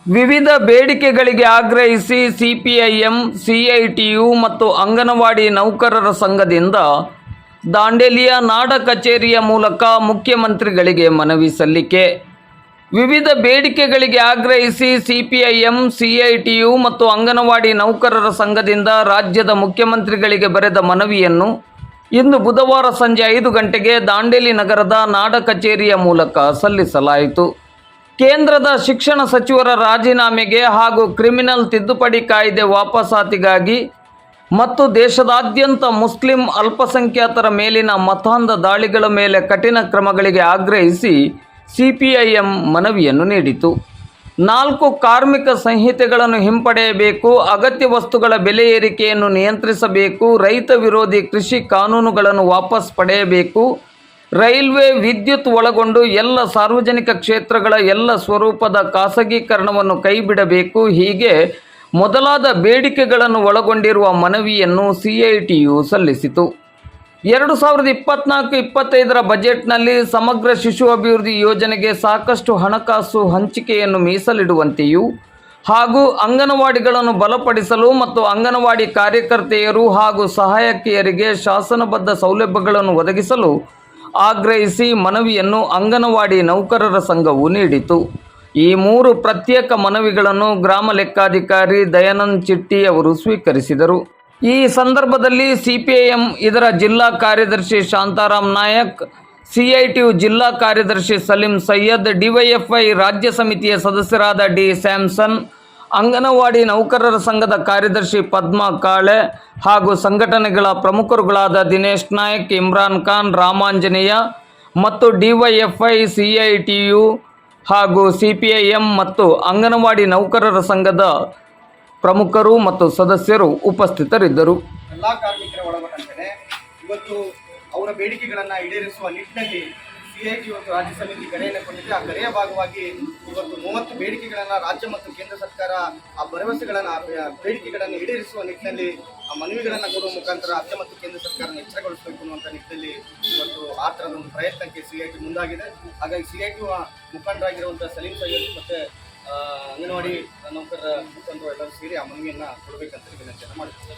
ವಿವಿಧ ಬೇಡಿಕೆಗಳಿಗೆ ಆಗ್ರಹಿಸಿ ಸಿಪಿಐಎಂ, ಸಿಐಟಿಯು ಮತ್ತು ಅಂಗನವಾಡಿ ನೌಕರರ ಸಂಘದಿಂದ ದಾಂಡೇಲಿಯ ನಾಡ ಕಚೇರಿಯ ಮೂಲಕ ಮುಖ್ಯಮಂತ್ರಿಗಳಿಗೆ ಮನವಿ ಸಲ್ಲಿಕೆ. ವಿವಿಧ ಬೇಡಿಕೆಗಳಿಗೆ ಆಗ್ರಹಿಸಿ ಸಿಪಿಐಎಂ, ಸಿಐಟಿಯು ಮತ್ತು ಅಂಗನವಾಡಿ ನೌಕರರ ಸಂಘದಿಂದ ರಾಜ್ಯದ ಮುಖ್ಯಮಂತ್ರಿಗಳಿಗೆ ಬರೆದ ಮನವಿಯನ್ನು ಇಂದು ಬುಧವಾರ ಸಂಜೆ 5 ಗಂಟೆಗೆ ದಾಂಡೇಲಿ ನಗರದ ನಾಡ ಕಚೇರಿಯ ಮೂಲಕ ಸಲ್ಲಿಸಲಾಯಿತು. ಕೇಂದ್ರದ ಶಿಕ್ಷಣ ಸಚಿವರ ರಾಜೀನಾಮೆಗೆ ಹಾಗೂ ಕ್ರಿಮಿನಲ್ ತಿದ್ದುಪಡಿ ಕಾಯ್ದೆ ವಾಪಸಾತಿಗಾಗಿ ಮತ್ತು ದೇಶದಾದ್ಯಂತ ಮುಸ್ಲಿಂ ಅಲ್ಪಸಂಖ್ಯಾತರ ಮೇಲಿನ ಮತಾಂಧ ದಾಳಿಗಳ ಮೇಲೆ ಕಠಿಣ ಕ್ರಮಗಳಿಗೆ ಆಗ್ರಹಿಸಿ ಸಿಪಿಐಎಂ ಮನವಿಯನ್ನು ನೀಡಿತು. 4 ಕಾರ್ಮಿಕ ಸಂಹಿತೆಗಳನ್ನು ಹಿಂಪಡೆಯಬೇಕು, ಅಗತ್ಯ ವಸ್ತುಗಳ ಬೆಲೆ ಏರಿಕೆಯನ್ನು ನಿಯಂತ್ರಿಸಬೇಕು, ರೈತ ವಿರೋಧಿ ಕೃಷಿ ಕಾನೂನುಗಳನ್ನು ವಾಪಸ್ ಪಡೆಯಬೇಕು, ರೈಲ್ವೆ, ವಿದ್ಯುತ್ ಒಳಗೊಂಡು ಎಲ್ಲ ಸಾರ್ವಜನಿಕ ಕ್ಷೇತ್ರಗಳ ಎಲ್ಲ ಸ್ವರೂಪದ ಖಾಸಗೀಕರಣವನ್ನು ಕೈಬಿಡಬೇಕು, ಹೀಗೆ ಮೊದಲಾದ ಬೇಡಿಕೆಗಳನ್ನು ಒಳಗೊಂಡಿರುವ ಮನವಿಯನ್ನು ಸಿಐಟಿಯು ಸಲ್ಲಿಸಿತು. 2024-25ರ ಬಜೆಟ್ನಲ್ಲಿ ಸಮಗ್ರ ಶಿಶು ಅಭಿವೃದ್ಧಿ ಯೋಜನೆಗೆ ಸಾಕಷ್ಟು ಹಣಕಾಸು ಹಂಚಿಕೆಯನ್ನು ಮೀಸಲಿಡುವಂತೆಯೂ ಹಾಗೂ ಅಂಗನವಾಡಿಗಳನ್ನು ಬಲಪಡಿಸಲು ಮತ್ತು ಅಂಗನವಾಡಿ ಕಾರ್ಯಕರ್ತೆಯರು ಹಾಗೂ ಸಹಾಯಕಿಯರಿಗೆ ಶಾಸನಬದ್ಧ ಸೌಲಭ್ಯಗಳನ್ನು ಒದಗಿಸಲು ಆಗ್ರಹಿಸಿ ಮನವಿಯನ್ನು ಅಂಗನವಾಡಿ ನೌಕರರ ಸಂಘವು ನೀಡಿತು. ಈ 3 ಪ್ರತ್ಯೇಕ ಮನವಿಗಳನ್ನು ಗ್ರಾಮ ಲೆಕ್ಕಾಧಿಕಾರಿ ದಯಾನಂದ್ ಚಿಟ್ಟಿ ಅವರು ಸ್ವೀಕರಿಸಿದರು. ಈ ಸಂದರ್ಭದಲ್ಲಿ ಸಿಪಿಐಎಂ ಇದರ ಜಿಲ್ಲಾ ಕಾರ್ಯದರ್ಶಿ ಶಾಂತಾರಾಮ್ ನಾಯಕ್, ಸಿಐಟಿಯು ಜಿಲ್ಲಾ ಕಾರ್ಯದರ್ಶಿ ಸಲೀಂ ಸೈಯದ್, ಡಿವೈಎಫ್ಐ ರಾಜ್ಯ ಸಮಿತಿಯ ಸದಸ್ಯರಾದ ಡಿ ಸ್ಯಾಮ್ಸನ್, ಅಂಗನವಾಡಿ ನೌಕರರ ಸಂಘದ ಕಾರ್ಯದರ್ಶಿ ಪದ್ಮಾ ಕಾಳೆ ಹಾಗೂ ಸಂಘಟನೆಗಳ ಪ್ರಮುಖರುಗಳಾದ ದಿನೇಶ್ ನಾಯಕ್, ಇಮ್ರಾನ್ ಖಾನ್, ರಾಮಾಂಜನೇಯ ಮತ್ತು ಡಿವೈಎಫ್ಐ, ಸಿಐಟಿಯು ಹಾಗೂ ಸಿಪಿಐಎಂ ಮತ್ತು ಅಂಗನವಾಡಿ ನೌಕರರ ಸಂಘದ ಪ್ರಮುಖರು ಮತ್ತು ಸದಸ್ಯರು ಉಪಸ್ಥಿತರಿದ್ದರು. ಎಲ್ಲ ಕಾರ್ಮಿಕರ ಒಳಗೊಂಡಂತೆ ಇವತ್ತು ಅವರ ಬೇಡಿಕೆಗಳನ್ನು ಈಡೇರಿಸುವ ನಿಟ್ಟಿನಲ್ಲಿ ಸಿಐಟಿ ಮತ್ತು ರಾಜ್ಯ ಸಮಿತಿ ಕರೆಯನ್ನು ಕೊಟ್ಟಿದೆ. ಆ ಕರೆಯ ಭಾಗವಾಗಿ ಇವತ್ತು 30 ಬೇಡಿಕೆಗಳನ್ನು ರಾಜ್ಯ ಮತ್ತು ಕೇಂದ್ರ ಸರ್ಕಾರ ಆ ಭರವಸೆಗಳನ್ನು ಬೇಡಿಕೆಗಳನ್ನು ಈಡೇರಿಸುವ ನಿಟ್ಟಿನಲ್ಲಿ ಆ ಮನವಿಗಳನ್ನು ಕೊಡುವ ಮುಖಾಂತರ ರಾಜ್ಯ ಮತ್ತು ಕೇಂದ್ರ ಸರ್ಕಾರವನ್ನು ಎಚ್ಚರಗೊಳಿಸಬೇಕು ಅನ್ನುವಂಥ ನಿಟ್ಟಿನಲ್ಲಿ ಇವತ್ತು ಆ ಥರದ ಒಂದು ಪ್ರಯತ್ನಕ್ಕೆ ಸಿಐಟಿ ಮುಂದಾಗಿದೆ. ಹಾಗಾಗಿ ಸಿಐಟಿ ಮುಖಂಡರಾಗಿರುವಂಥ ಸಲೀಂ ಸೈಯದ್ ಮತ್ತು ಅಂಗನವಾಡಿ ನೌಕರರ ಮುಖಂಡರು ಎಲ್ಲರೂ ಸೇರಿ ಆ ಮನವಿಯನ್ನು ಕೊಡಬೇಕಂತ ವಿನಂತಿಯನ್ನು ಮಾಡ್ತೀವಿ.